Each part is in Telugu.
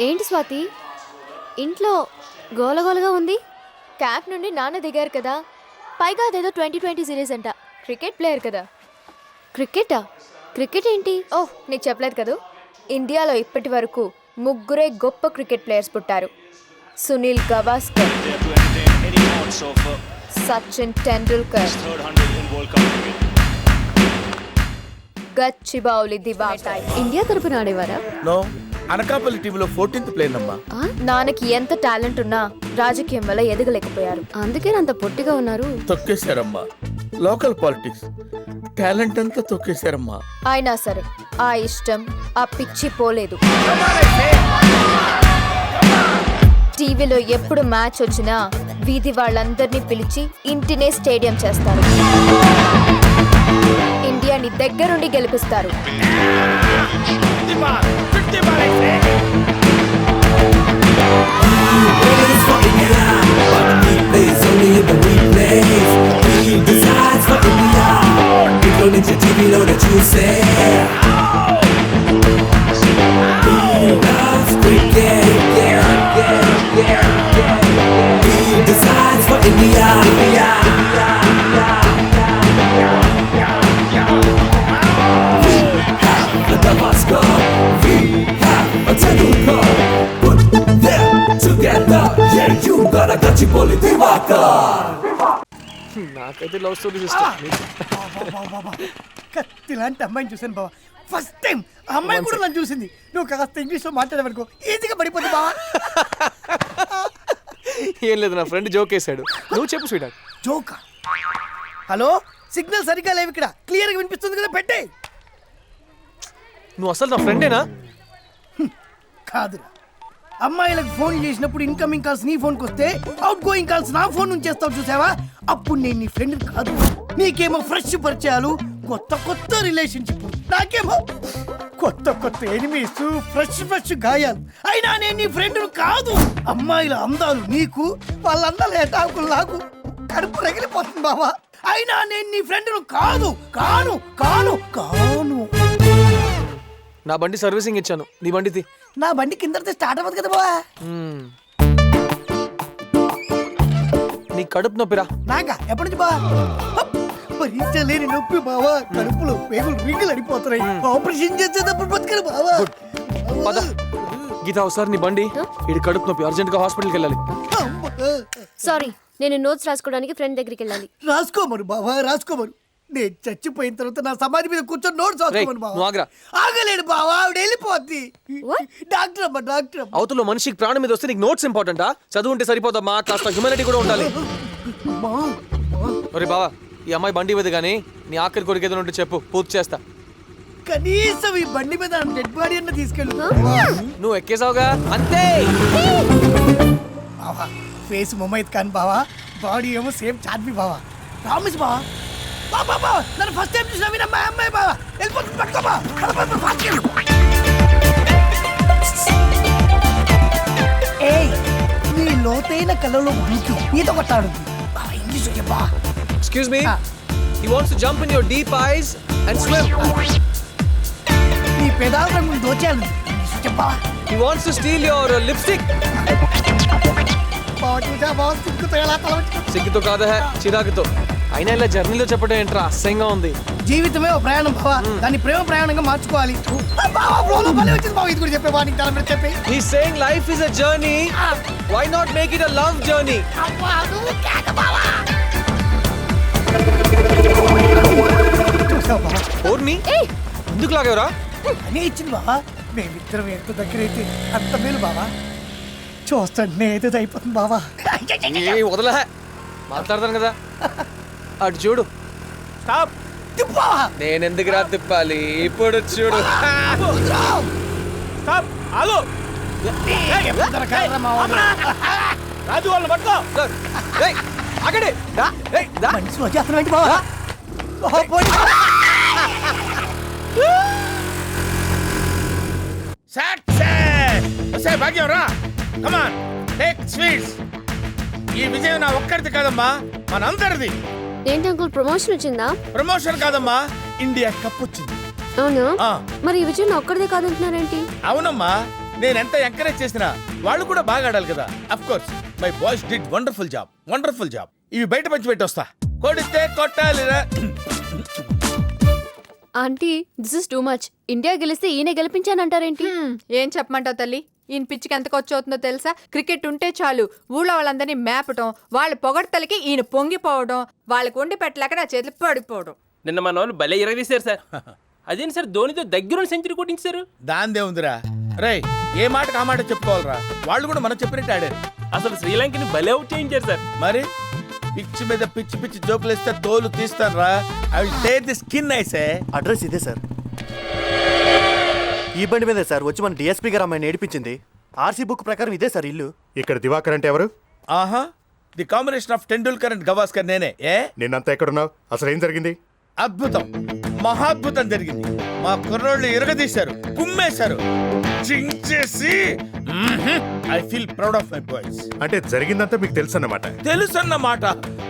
ఏంటి స్వాతి, ఇంట్లో గోలగోలగా ఉంది? క్యాంప్ నుండి నాన్న దిగారు కదా, పైగా అదేదో 2020 సిరీస్ అంట. క్రికెట్ ప్లేయర్ కదా. క్రికెటా? క్రికెట్ ఏంటి? ఓహ్, నీకు చెప్పలేదు కదా, ఇండియాలో ఇప్పటి వరకు ముగ్గురే గొప్ప క్రికెట్ ప్లేయర్స్ పుట్టారు. సునీల్ గవాస్కర్, సచిన్ టెండూల్కర్, గచ్చిబౌలి దివాకర్. ఇండియా తరపున ఆడేవారా? నో, అనకాపల్లి టీంలో 14th ప్లేయర్ అమ్మా. నాన్నకి ఎంత టాలెంట్ ఉన్నా రాజకీయం వల్ల ఎదగలేకపోయారు. అందుకే అంత పొట్టిగా ఉన్నారు. తొక్కేశారమ్మా. లోకల్ పాలిటిక్స్ టాలెంట్ అంతా తొక్కేశారమ్మా. అయినా సరే ఆ ఇష్టం, ఆ పిచ్చి పోలేదు. టీవీలో ఎప్పుడు మ్యాచ్ వచ్చినా వీధి వాళ్ళందరినీ పిలిచి ఇంటినే స్టేడియం చేస్తారు. ఇండియాని దగ్గరుండి గెలిపిస్తారు. నాకైతే లవ్ స్టోరీస్ ఇలాంటి అమ్మాయిని చూసాను బావా, ఫస్ట్ టైం. ఆ అమ్మాయి కూడా నన్ను చూసింది. నువ్వు కాస్త ఇంగ్లీష్లో మాట్లాడేవనుకో ఈజీగా పడిపోతుంది బావా. ఏం లేదు, నా ఫ్రెండ్ జోక్ వేసాడు. నువ్వు చెప్పు స్వీట్. జోకా? హలో, సిగ్నల్ సరిగ్గా లేవు ఇక్కడ, క్లియర్గా వినిపిస్తుంది కదా, పెట్టే. నువ్వు అసలు నా ఫ్రెండేనా? కాదురా, అమ్మాయిలకు ఫోన్ చేసినప్పుడు ఇన్కమింగ్ కాల్స్ నీ ఫోన్కి వస్తే అవుట్ గోయింగ్ కాల్స్ నా ఫోన్ నుంచి చేస్తావు చూసావా, అప్పుడు నేను నీ ఫ్రెండ్ కాదు. నీకేమో ఫ్రెష్ పరిచయాలు, కొత్త కొత్త రిలేషన్షిప్, నాకేమో కొత్త కొత్త ఎనిమీస్, ఫ్రెష్ గాయాలు. అయినా నేను నీ ఫ్రెండ్ కాదు. అమ్మాయిల అందాలు నీకు, వాళ్ళ అందాలు ఎటాకులు నాకు. కడుపు రగిలిపోతుంది బావా. అయినా నేను నీ ఫ్రెండ్ కాదు, కాను కాను కాను. నా బండి సర్వీసింగ్ ఇచ్చాను, నీ బండిది. నా బండి కింద స్టార్ట్ అవ్వదు కదా బావా. నీ కడుపు నొప్పిరా? నాకా? ఎప్పటి నుంచి బావా? భరించలేని నొప్పి బావా, కడుపులో పేగులు రింగులు అడిపోతున్నాయి. ఆపరేషన్ చేసేటప్పుడు బతకరు బావా. పద గీత, ఒకసారి నీ బండి. ఇది కడుపు నొప్పి, అర్జెంట్ గా హాస్పిటల్కి వెళ్ళాలి. సారీ, నేను నోట్స్ రాసుకోవడానికి ఫ్రెండ్ దగ్గరికి వెళ్ళాలి. రాసుకోమరు బావా, రాసుకోమరు. నేను చచ్చిపోయిన తర్వాత నా సమాధి మీద కూర్చొని నోట్స్ రాసుకోమను బావా. ఆగలేడు బావా, ఆవిడ వెళ్ళిపోద్ది. డాక్టర్ అమ్మా, డాక్టర్ అమ్మా. అవతల మనిషికి ప్రాణం మీద వస్తే నీకు నోట్స్ ఇంపార్టెంటా? చదువు ఉంటే సరిపోదమ్మా, కాస్త హ్యూమానిటీ కూడా ఉండాలి. ఒరే బావా, ఈ అమ్మాయి బండి మీద కానీ నీ ఆఖరి కొడుకు ఏదైనా ఉంటే చెప్పు, పూర్తి చేస్తా. కనీసం ఈ బండి మీద డెడ్ బాడీ అన్న తీసుకెళ్ళు. నువ్వు ఎక్కేసావుగా, అంతే. బావా ఫేస్ ముమైత్ ఖాన్ బావా, బాడీ ఏమో సేమ్ చాద్వి బావా. ప్రామిస్ బావా. బాబా నన్ను ఫస్ట్ టైం చూసిన వినమ్మా అమ్మాయి బావా. వెళ్ళిపోతుంది, పట్టుకోబా. ఏయ్, నీ లోతైన కళ్ళలో దూకి ఈత కొట్టాడు బావా. ఇంగ్లీష్ చెప్పా. Excuse me. He wants to jump in your deep eyes and swim. నీ పెదాల రంగులు దోచాను. ఇంగ్లీష్ చెప్పా. He wants to steal your lipstick. బావా చూసా బావా, సిగ్గుతో ఎలా తల సిగ్గుతో కాదా, చిరాకుతో. అయినా ఇలా జర్నీలో చెప్పడం ఏంట్రా, అసహ్యంగా ఉంది. జీవితమే ఒక ప్రయాణం బావా, దాన్ని ప్రేమ ప్రయాణంగా మార్చుకోవాలి. బావా ఫ్లోలో భలే వచ్చింది బావా, ఇది కూడా చెప్పే బావా, నీకు తల మీద చెప్పే. He's saying life is a journey. Why not make it a love journey? అబ్బా నువ్వు కేక బావా. చూసావా బావా, ఓర్ని ఎందుకు లాగేవరా? అనే ఇచ్చింది బావా. మేమిద్దరం ఎంత దగ్గర అయితే అంత మేలు బావా. చూస్తాంటే ఏదో అయిపోతుంది బావా. ఏ వదలహ, మాట్లాడతాను కదా. అటు చూడు. స్టాప్. తిప్పావా. నేను ఎందుకురా తిప్పాలి, ఇప్పుడు చూడు. స్టాప్. ఆగు. రాజు వాళ్ళని పట్టుకో. ఆగండి. మనిషి వచ్చేస్తున్నావు ఏంటి బావా? భాగ్యం రా, కమాన్ టేక్ స్వీట్స్. ఈ విజయం నా ఒక్కరిది కాదమ్మా, మనందరిది. ఏంటి అంకుల్, ప్రమోషన్ వచ్చిందా? ప్రమోషన్ కాదమ్మా, ఇండియా కప్ వచ్చింది. అవునా? ఆ. మరి ఈ విజయం ఒక్కడిదే కాదంటున్నారేంటి? అవునమ్మా, నేను ఎంత ఎంకరేజ్ చేసినా వాళ్ళు కూడా బాగా ఆడాలి కదా. Of course my boys did wonderful job. ఇవి బయట పంచి పెట్టి వస్తా. కొడితే కొట్టాలిరా. Aunty this is too much. India గెలిస్తే ఈయన గెలిపించానంటారేంటి? ఏం చెప్పమంటావు తల్లి? ఈయన పిచ్చికి ఎంత ఖర్చు అవుతుందో తెలుసా? క్రికెట్ ఉంటే చాలు ఊళ్ళో వాళ్ళందరినీ మేపటం, వాళ్ళ పొగడ్తలకి ఈయన పొంగిపోవడం, వాళ్ళకి వండి పెట్టలేక నా చేతులు పడిపోవడం. నిన్న మన వాళ్ళు భలే ఇరగదీశారు సార్. అదేంటి సార్ ధోనితో దగ్గర సెంచరీ కొట్టించారు. దాందే ఉందిరా. రేయ్ ఏ మాటకు ఆ మాట చెప్పుకోవాలరా. వాళ్ళు కూడా మనం చెప్పినట్టు ఆడారు. అసలు శ్రీలంకని భలే అవుట్ చేయించారు సార్. మరి పిచ్చి మీద పిచ్చి జోకులు వేస్తే తోలు తీస్తారా. I will take the skin I. Address ఇదే సార్. ఈ బండి మీదే సార్ వచ్చి మన డిఎస్పీ గారు అమ్మాయిని ఏడిపించింది. ఆర్సీ బుక్ ప్రకారం ఇదే సార్ ఇల్లు. ఇక్కడ దివాకర్ అంటే ఎవరు? ఆహా the combination of Tendulkar and Gavaskar నేనే. నిన్నంతా ఎక్కడున్నావు? అసలు ఏం జరిగింది? అద్భుతం, మహాద్భుతం జరిగింది. మా కుర్రోళ్ళు ఇరగదీశారు, కుమ్మేశారు, చించేసి. I feel proud of my boys. అంటే జరిగిందంతా మీకు తెలుసు అన్నమాట. తెలుసన్నమాట.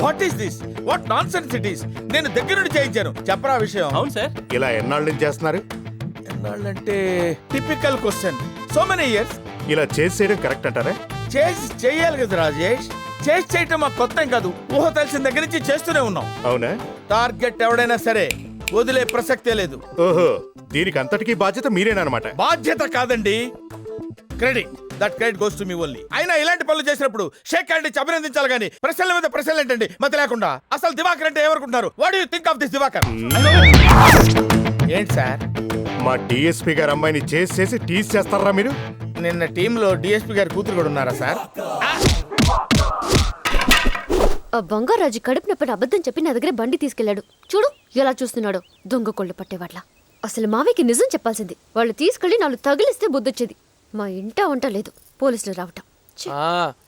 What is this? What nonsense it is? నేను దగ్గర నుండి చేయించాను. చెప్పరా విషయం? అవును సార్. ఇలా ఎన్నాళ్ళ నుంచి చేస్తున్నారు? ఎన్నాళ్ళంటే typical question. So many years. ఇలా చేసి చేయడం కరెక్ట్ అంటారా? చేసి చెయ్యాలి కదా రాజేష్. చేసి చేయటం మాకు కొత్త కాదు. ఊహ తెలిసిన దగ్గర నుంచి చేస్తూనే ఉన్నాం. అవునా? టార్గెట్ ఎవడైనా సరే వదిలే ప్రసక్తే లేదు. ఓహో, దీనికి అంతటికీ బాధ్యత మీరేనమాట. బాధ్యత కాదండి, credit. That credit goes to me only. అయినా ఇలాంటి పనులు చేసినప్పుడు షేక్ హ్యాండ్ ఇచ్చి అభినందించాలి కానీ ప్రశ్నల మీద ప్రశ్నలు ఏంటండి మధ్య లేకుండా. అసలు దివాకర్ అంటే ఏమనుకుంటున్నారు? What you think of this Diwakar? ఏంటి సార్? మా డిఎస్పీ గారు అమ్మాయిని చేసి టీస్ చేస్తారా మీరు? నిన్న టీంలో డిఎస్పీ గారి కూతురు కూడా ఉన్నారా సార్? ఆ బంగారాజు కడుపు నొప్పిని అబద్ధం చెప్పి నా దగ్గర బండి తీసుకెళ్లాడు. చూడు ఎలా చూస్తున్నాడు, దొంగ కొళ్ళు పట్టేవాళ్ళ. అసలు మావయ్యకి నిజం చెప్పాల్సింది. వాళ్ళు తీసుకెళ్లి నాలుగు తగిలిస్తే బుద్ధొచ్చేది. మా ఇంట వంట లేదు, పోలీసులు రావటం.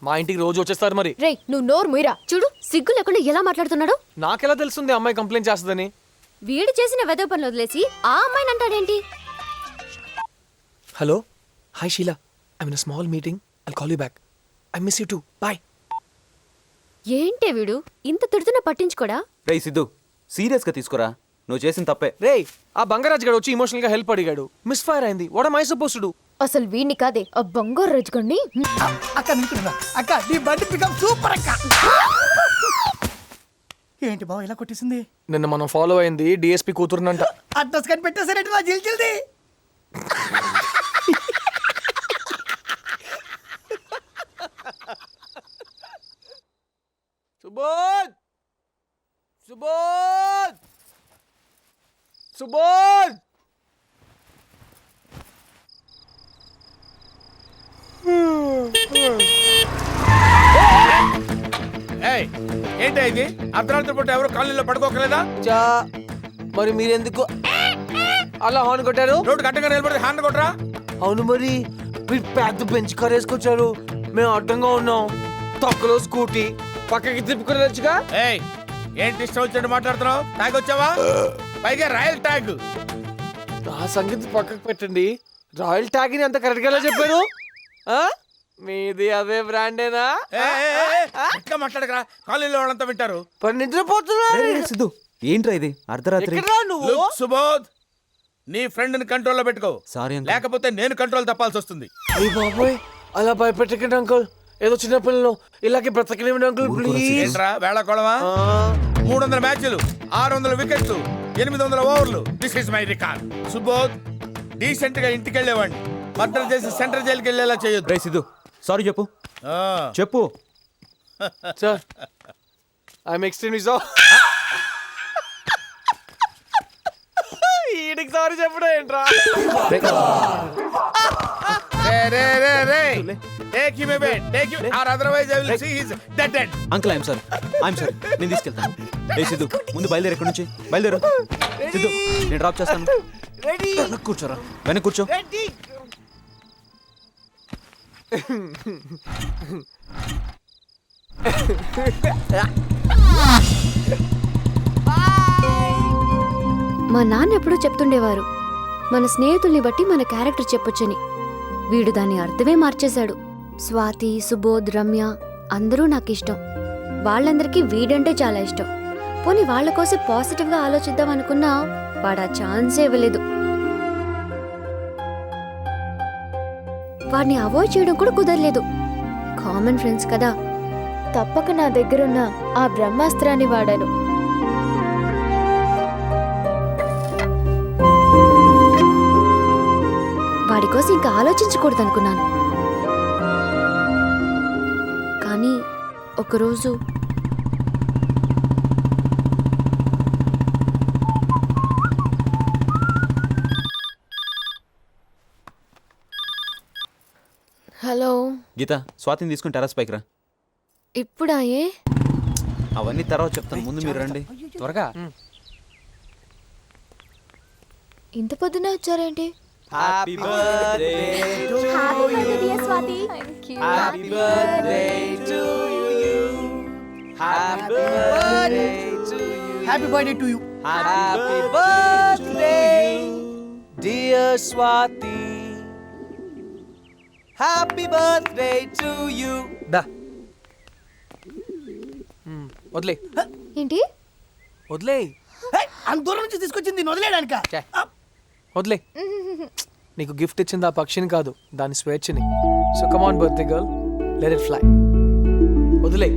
మా ఇంటికి రోజు వచ్చేస్తారు మరి. రేయ్ నువ్వు నోరు ముయిరా. చూడు సిగ్గు లేకుండా ఎలా మాట్లాడుతున్నాడు. నాకెలా తెలుస్తుంది అమ్మాయి కంప్లైంట్ చేస్తుందని? వీడు చేసిన వెదవ పనులు వదిలేసి ఆ అమ్మాయిని అంటాడేంటి? Hello, hi Sheela, I in small meeting, I'll call you back. I miss you too, bye. ఏంటే వీడు ఇంత తిడుతున్నా పట్టించుకోడా? రేయ్ సిద్ధు, సీరియస్ గా తీసుకురా, నువ్వు చేసిన తప్పే. రేయ్ ఆ బంగారాజు గడు వచ్చి ఎమోషనల్ గా హెల్ప్ అడిగాడు, మిస్ ఫైర్ అయింది. What am I supposed to do? అసలు వీడిని కాదే ఆ బంగారు రాజుగండి. అక్క నింటున్నా. అక్క నీ బండి పికప్ సూపర్ అక్క. ఏంటి బావ ఇలా కొట్టేసింది? నిన్న మనం ఫాలో అయింది డిఎస్పీ కూతురునంట. అడ్రస్ కని పెట్టేసారంటే నా జిల్జిల్ది. సుబోధ్, సుబోధ్, సుబోధ్. ఏయ్ ఏంటి ఇది? అర్ధరాత్రి పూట ఎవరు కాలనీలో పడుకోకలేదా? చా మరి మీరెందుకు అలా హార్న్ కొట్టారు? రోడ్డు కట్టంగా నిలబడి హార్న్ కొట్టరా? అవును మరి మీరు పెద్ద బెంచ్ కార్ వేసుకొచ్చారు, మేము అడ్డంగా ఉన్నాం. తొక్కలో స్కూటీ పక్కకి తిప్పుకునేచ్చుగా. ఏయ్ ఏంటి ఇష్టం వచ్చినట్టు మాట్లాడుతున్నావు? ట్యాగ్ వచ్చావా? పైగా రాయల్ ట్యాగ్. ఆ సంగతి పక్కకు పెట్టండి, రాయల్ ట్యాగ్ ని అంత కరెక్ట్ గా ఎలా చెప్పారు? ఆ? మీది అదే బ్రాండేనా? ఇంకా మాట్లాడకరా, కాలనీలో వాళ్ళంతా వింటారు. పని నిద్రపోతున్నారు. సిద్ధు, ఏంట్రా ఇది అర్ధరాత్రి? ఎక్కడ్రా నువ్వు? Look, సుబోధ్, నీ ఫ్రెండ్ ని కంట్రోల్లో పెట్టుకో. Sorry uncle. లేకపోతే నేను కంట్రోల్ తప్పాల్సి వస్తుంది. అయ్య బాబోయ్, అలా భయపెట్టకండి అంకుల్. ఏదో చిన్న పిల్లలు ఇలాగే బ్రతకలేమండి అంకుల్, ప్లీజ్. ఏంట్రా వేళకోళమా? 300 మ్యాచ్లు, 600 వికెట్లు, 800 ఓవర్లు. This is my record. Subodh, decent గా ఇంటికి వెళ్ళేవాడిని మర్డర్ చేసి సెంట్రల్ జైలుకి వెళ్ళేలా చేయొద్దు. రే సిద్ధు, సారీ చెప్పు, చెప్పు. Sir I'm extremely sorry. ఈడికి సారీ చెప్పడం ఏంట్రా? Take him away, take him, or otherwise I will see he's dead. Uncle I'm sorry, నేను తీసుకెళ్తాను. రే సిద్ధు, ముందు బయలుదేరు, ఎక్కడి నుంచి బయలుదేరు. సిద్ధు, నేను డ్రాప్ చేస్తాను. వెనక్కి కూర్చోరా, వెనక్కి కూర్చో. మా నాన్న ఎప్పుడూ చెప్తుండేవారు, మన స్నేహితుల్ని బట్టి మన క్యారెక్టర్ చెప్పొచ్చని. వీడు దాని అర్థమే మార్చేశాడు. స్వాతి, సుబోధ్, రమ్య అందరూ నాకు ఇష్టం. వాళ్ళందరికీ వీడంటే చాలా ఇష్టం. పోనీ వాళ్ళ కోసం పాజిటివ్ గా ఆలోచిద్దాం అనుకున్నా వాడు ఆ ఛాన్సే ఇవ్వలేదు. వాడిని అవాయిడ్ చేయడం కూడా కుదరలేదు. కామన్ ఫ్రెండ్స్ కదా, తప్పక నా దగ్గరున్న ఆ బ్రహ్మాస్త్రాన్ని వాడాను. వాడి కోసం ఇంకా ఆలోచించకూడదు అనుకున్నాను. కానీ ఒకరోజు హలో, గీత, స్వాతిని తీసుకుని టెర్రస్ పైకి రా. ఇప్పుడా? ఏ అవన్నీ తర్వాత చెప్తాను, ముందు మీరు రండి త్వరగా. ఇంత పొద్దునే వచ్చారేంటి? Happy birthday Swathi. Happy birthday to you happy birthday to you happy birthday to you. Happy birthday dear Swathi happy birthday to you దా వదిలే ఏంటి? వదిలే అంత దూరం నుంచి తీసుకొచ్చింది వదిలేయడానిక? వదిలే నీకు గిఫ్ట్ ఇచ్చింది ఆ పక్షిని కాదు, దాని స్వేచ్ఛని. So come on birthday girl, let it fly. వదిలే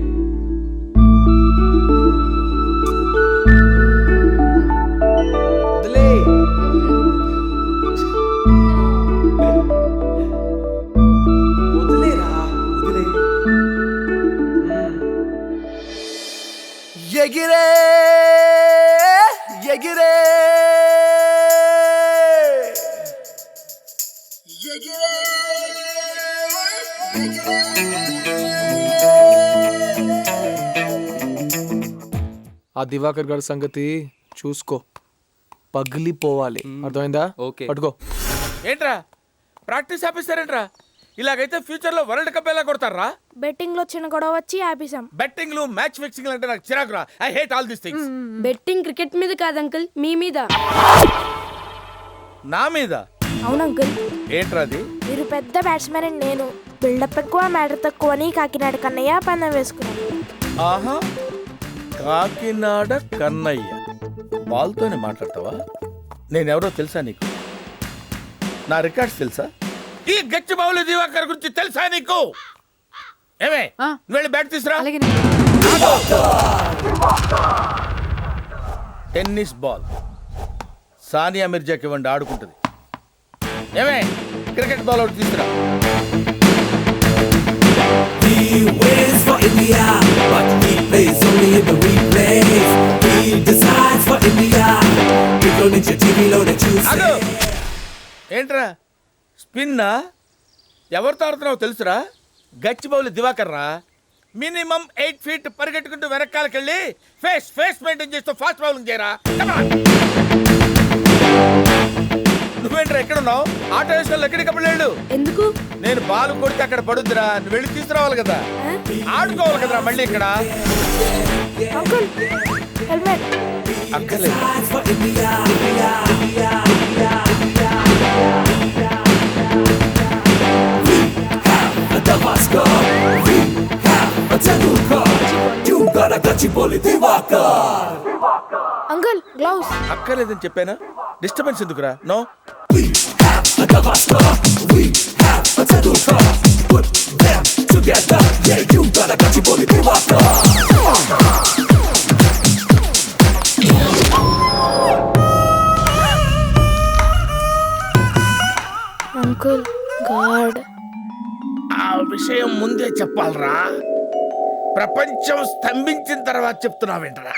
వదిలే వదిలేరా వదిలే. ఎగిరే ఎగిరే ఆ దివాకర్ గారి సంగతి చూసుకో, పగిలిపోవాలి. అర్థమైందా? ఓకే. పట్టుకో. ఏంట్రా ప్రాక్టీస్ ఆపిస్తారేంట్రా? ఇలాగైతే ఫ్యూచర్ లో వరల్డ్ కప్ ఎలా కొడతారా? బెట్టింగ్ లో చిన్న గొడవ వచ్చి ఆపేసాం. బెట్టింగ్లు, మ్యాచ్ ఫిక్సింగ్ అంటే నాకు చిరాకురా. I hate all these things. Betting cricket మీద కాదు అంకుల్, మీ మీద. నా మీద? అవును అంకుల్. ఏంట్రా అది? మీరు పెద్ద బ్యాట్స్మెన్ అని నేను, బిల్డప్ ఎక్కువ మ్యాటర్ తక్కువ అని కాకినాడ కన్నయ్య పందెం వేసుకున్నాను. ఆహా, కాకినాడ కన్నయ్య. బాల్తోనే మాట్లాడతావా? నేనెవరో తెలుసా నీకు? నా రికార్డ్స్ తెలుసా? ఈ గచ్చిబౌలి దివాకర్ గురించి తెలుసా నీకు? ఏమే, నువ్వు వెళ్ళి బ్యాట్ తీసురా. టెన్నిస్ బాల్ సానియా మిర్జాకి ఇవ్వండి, ఆడుకుంటుంది. ఏమే, క్రికెట్ బాల్ ఒకటి తీసురా. ఏంట్రా స్పిన్నా? ఎవరితో ఆడుతున్నావు తెలుసురా? గచ్చిబౌలి దివాకర్ రా. మినిమం 8 feet పరిగెట్టుకుంటూ వెనకాలకి వెళ్ళి ఫేస్ మెయింటైన్ చేస్తూ ఫాస్ట్ బౌలింగ్ చేయరా. నువ్వేంట్రా ఎక్కడున్నావు? ఆటో వేసుకొని ఎక్కడికప్పుడు లేడు. ఎందుకు? నేను బాల్ కొడితే అక్కడ పడుద్దిరా, నువ్వు వెళ్ళి తీసుకురావాలి కదా, ఆడుకోవాలి కదరా. మళ్ళీ ఇక్కడ అంకుల్ హెల్మెట్. అక్కర్లేదు. Uncle gloves. అక్కర్లేదని చెప్పానా? డిస్టర్బెన్స్ ఎందుకురా? నో. Uncle god. ఆ విషయం ముందే చెప్పాలరా? ప్రపంచం స్తంభించిన తర్వాత చెప్తున్నావేంట్రా?